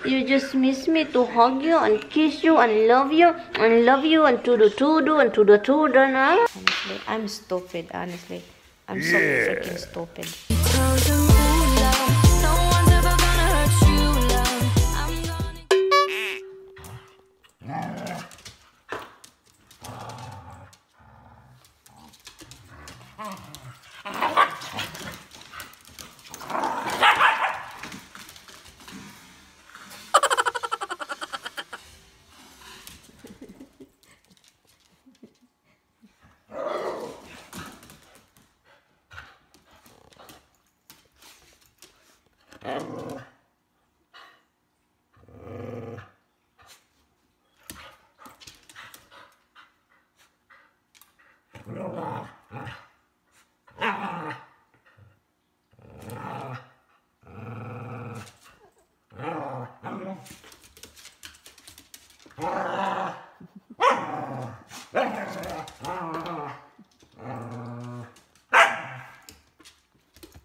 You just miss me to hug you and kiss you and love you and love you and to do and to do, nah? Honestly, I'm stupid, honestly. I'm so freaking stupid.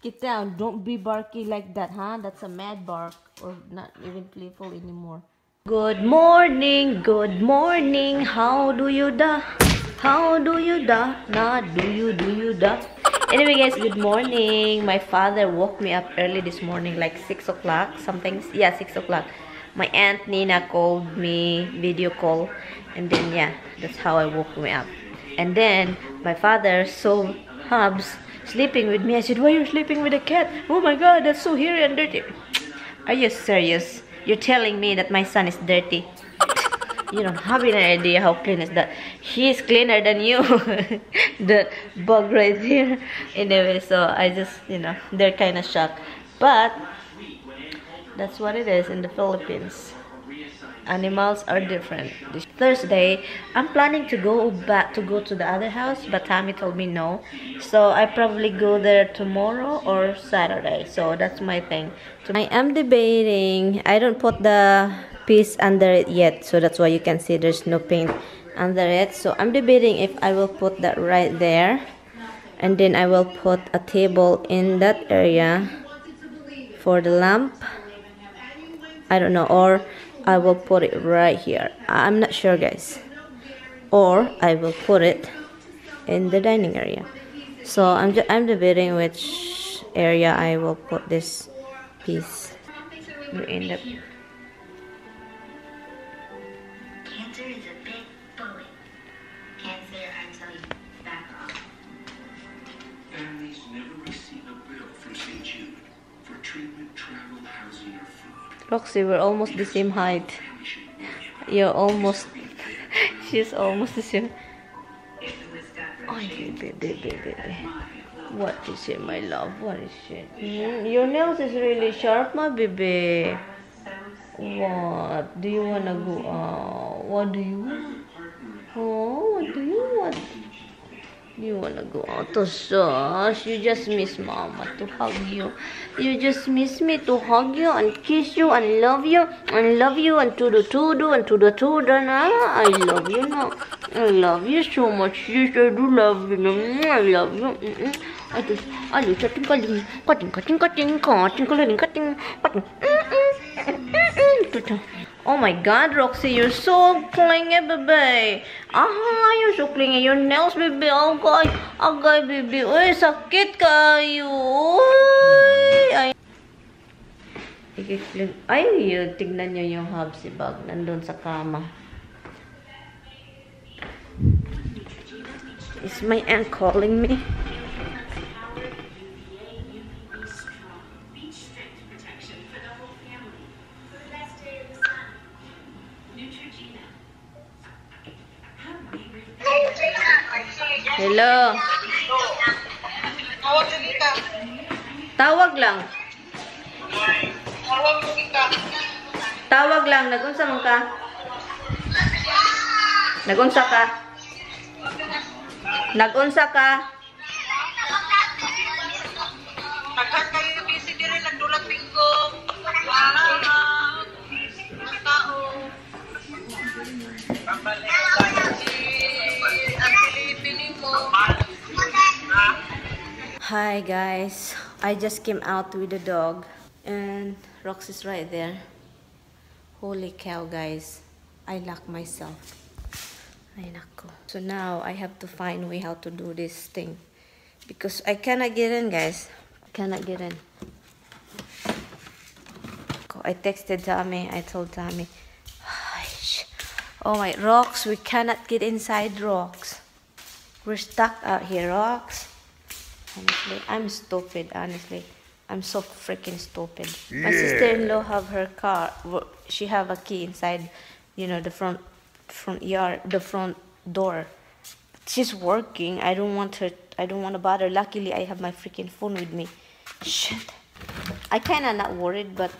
Get down, don't be barky like that, huh? That's a mad bark, or not even playful anymore. Good morning, how do you da? How do you da? Nah, do you da? Anyway guys, good morning. My father woke me up early this morning, like 6 o'clock something. Yeah, 6 o'clock. My aunt Nina called me, video call, and then yeah, that's how I woke me up. And then my father saw Hubs sleeping with me. I said, why are you sleeping with a cat? Oh my god, that's so hairy and dirty. Are you serious? You're telling me that my son is dirty? You don't have any idea how clean is that. He's cleaner than you. The bug right here. Anyway, so I just, you know, they're kind of shocked. But that's what it is in the Philippines. Animals are different. This Thursday, I'm planning to go to the other house, but Tammy told me no. So I probably go there tomorrow or Saturday. So that's my thing. I am debating. I don't put the piece under it yet, so that's why you can see there's no paint under it. So I'm debating if I will put that right there, and then I will put a table in that area for the lamp. I don't know, or I will put it right here. I'm not sure, guys. Or I will put it in the dining area. So I'm debating which area I will put this piece. You end up. Cancer is a big bully. Cancer, I tell you, back off. Families never receive a bill from St. Jude for treatment, travel, housing, or food. Roxy, we're almost the same height. You're almost. She's almost the same. Oh, baby. What is it, my love? What is it? Your nails is really sharp, my baby. What? Do you wanna go out? What do you want? Oh, what do you want? You wanna go out to Shush? You just miss Mama to hug you. You just miss me to hug you and kiss you and love you and to do and to do, nah? I love you now. I love you so much. Yes, I do love you. I love you. I do cutting. Oh my god, Roxy, you're so clingy, baby. You're so clingy. Your nails, baby. Agay, baby. Uy, sakit kayo. Uy. Ay, tignan nyo yung Hubsy bag. Nandun sa kama. Is my aunt calling me? Hello. Tawag lang. Tawag lang. Nagunsa man ka? Nagunsa ka? Nagunsa ka? Naghan kayo busy din rin nagdulat minggo. Tao. Pambalik tayo ang Pilipinin mo. Hi guys, I just came out with the dog and Rox is right there. Holy cow, guys. I lock myself. Ay, nako. So now I have to find a way how to do this thing. Because I cannot get in, guys. I cannot get in. I texted Tommy. I told Tommy, oh my, rocks, we cannot get inside, rocks. We're stuck out here, rocks. Honestly, I'm stupid, honestly. I'm so freaking stupid. Yeah. My sister-in-law have her car. She have a key inside, you know, the front yard, the front door. She's working. I don't want her. I don't want to bother. Luckily, I have my freaking phone with me. Shit. I kind of not worried, but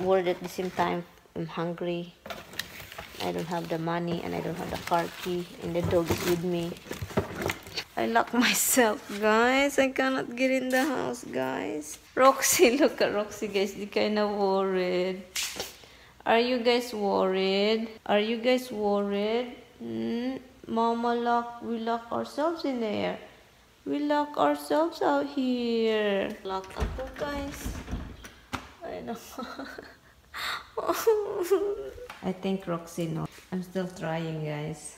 worried at the same time. I'm hungry. I don't have the money, and I don't have the car key, and the dog is with me. I lock myself, guys. I cannot get in the house, guys. Roxy, look at Roxy, guys. They're kind of worried. Are you guys worried? Are you guys worried? Mama, we lock ourselves in there. We lock ourselves out here. Lock up, guys. I know. I think Roxy knows. I'm still trying, guys.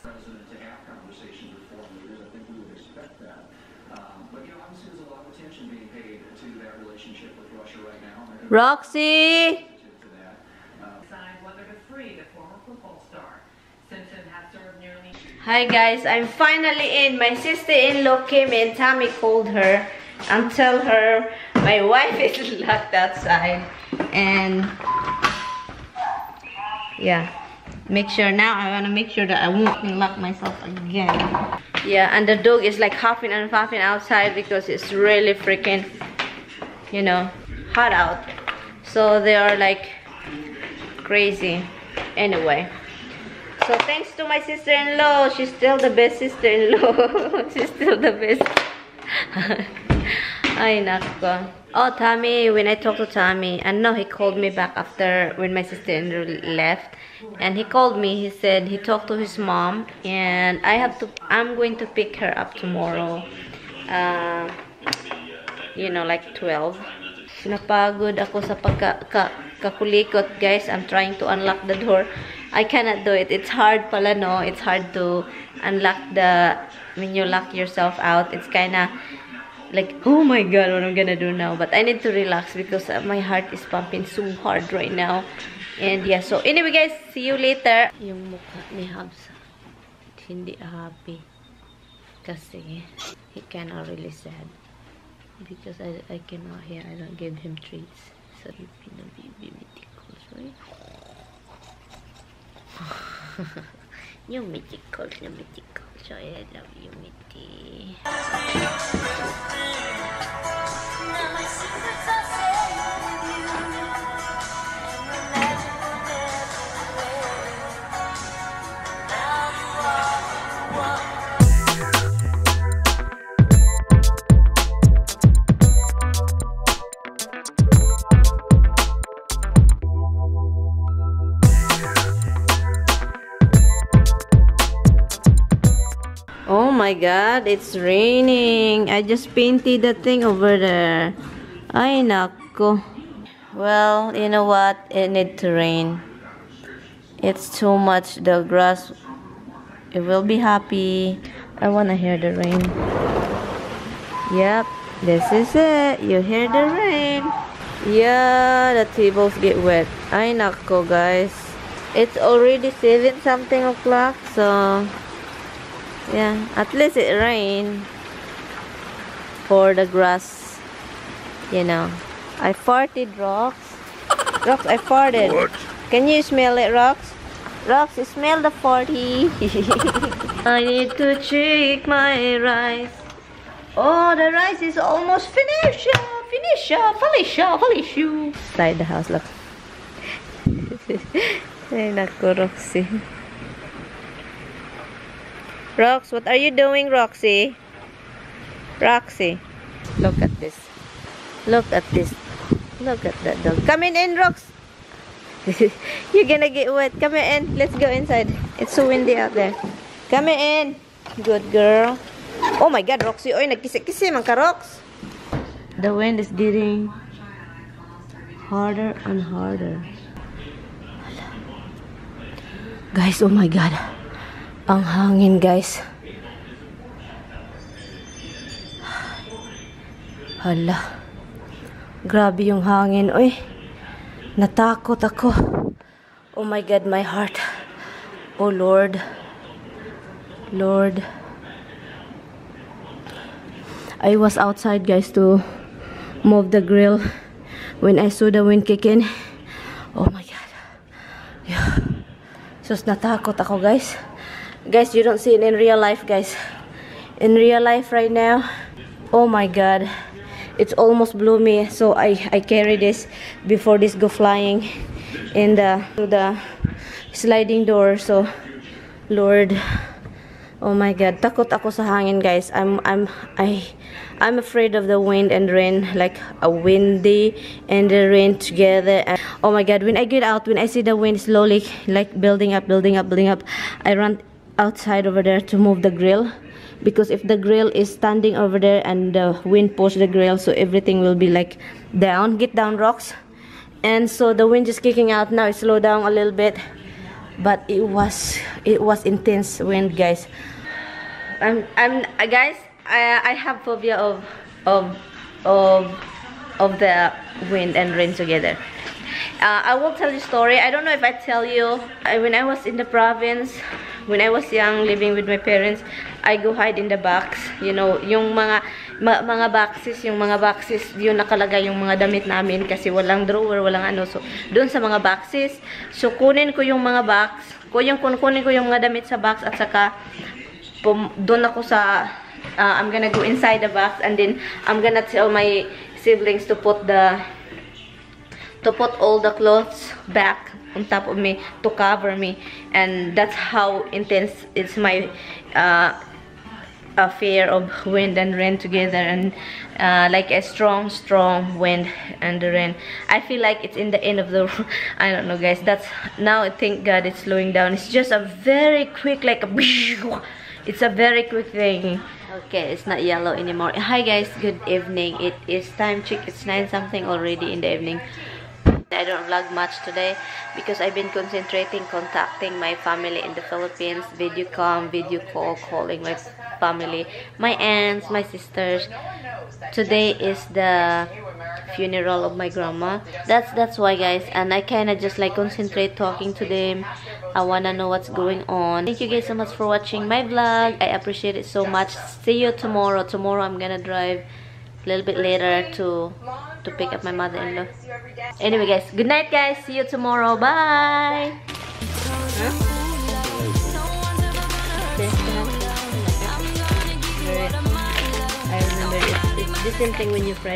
Roxy! Hi guys, I'm finally in. My sister-in-law came in. Tommy called her and tell her my wife is locked outside. And yeah, make sure now. I want to make sure that I won't lock myself again. Yeah, and the dog is like huffing and puffing outside because it's really freaking, you know, hot out. So they are like crazy. Anyway, so thanks to my sister-in-law. She's still the best sister-in-law. She's still the best. Ay, nako. Oh, Tommy, when I talked to Tommy, and no, he called me back after when my sister-in-law left. And he called me. He said he talked to his mom, and I'm going to pick her up tomorrow. You know, like 12. Napagod ako sa pagkakulikot, guys. I'm trying to unlock the door. I cannot do it. It's hard pala, no? It's hard to unlock when you lock yourself out. It's kinda like, oh my god, what I'm gonna do now? But I need to relax because my heart is pumping so hard right now. And yeah, so anyway, guys, see you later. Yung mukha ni Habsa, hindi happy. Kasi he kinda really sad. Because I cannot hear, I don't give him treats. So he's gonna be mythicals, right? You mythicals, you mythicals. So I love you, Mitty. Oh my god, it's raining. I just painted the thing over there. Ay, nako. Well, you know what? It needs to rain. It's too much. The grass, it will be happy. I want to hear the rain. Yep, this is it. You hear the rain. Yeah, the tables get wet. Ay, nako, guys. It's already 7-something o'clock, so yeah, at least it rained for the grass, you know. I farted, Rox. Rox, I farted. What? Can you smell it, Rox? Rox, you smell the farty. I need to check my rice. Oh, the rice is almost finished. Finish. Inside the house, look. Ay, naku, Roxy. Rox, what are you doing, Roxy? Roxy, look at this. Look at this. Look at that dog. Come in, Rox. You're gonna get wet. Come in. Let's go inside. It's so windy out there. Come in. Good girl. Oh my God, Roxy. Oy, nagkisi-kisi man ka, Rox. The wind is getting harder and harder. Guys, oh my God. Ang hangin, guys. Hala. Grabe yung hangin. Uy. Natakot ako. Oh my God, my heart. Oh Lord. Lord. I was outside, guys, to move the grill when I saw the wind kick in. Oh my God. Yeah. So, natakot ako, guys. Guys, you don't see it in real life, guys. In real life right now, oh my God. It's almost blew me. So, I carry this before this go flying in the sliding door. So, Lord. Oh my God, takot ako sa hangin, guys. I'm afraid of the wind and rain, like a windy and the rain together. And oh my God, when I get out, when I see the wind slowly like building up, I run outside over there to move the grill, because if the grill is standing over there and the wind pushes the grill, so everything will be like down, get down rocks. And so the wind is kicking out now. It slowed down a little bit, but it was intense wind, guys. Guys, I have phobia of the wind and rain together. I will tell you a story. I don't know if I tell you. When I was in the province, when I was young, living with my parents, I go hide in the box. You know, yung mga boxes, yun nakalagay yung mga damit namin kasi walang drawer, walang ano. So, doon sa mga boxes, so kunin ko yung mga box, kunin ko yung mga damit sa box, at saka doon ako sa I'm gonna go inside the box, and then I'm gonna tell my siblings to put all the clothes back on top of me to cover me. And that's how intense it's my fear of wind and rain together, and like a strong wind and the rain. I feel like it's in the end of the I don't know, guys. That's now, thank God it's slowing down. It's just a very quick, like a it's a very quick thing. Okay, it's not yellow anymore. Hi guys, good evening. It is time check. It's 9 something already in the evening. I don't vlog much today because I've been concentrating contacting my family in the Philippines, video call, calling my family, my aunts, my sisters. Today is the funeral of my grandma. That's why, guys, and I kind of just like concentrate talking to them. I want to know what's going on. Thank you guys so much for watching my vlog. I appreciate it so much. See you tomorrow. Tomorrow I'm gonna drive a little bit later to pick up my mother-in-law. Anyway, guys, good night, guys. See you tomorrow. Bye. I remember it's the same thing when you fried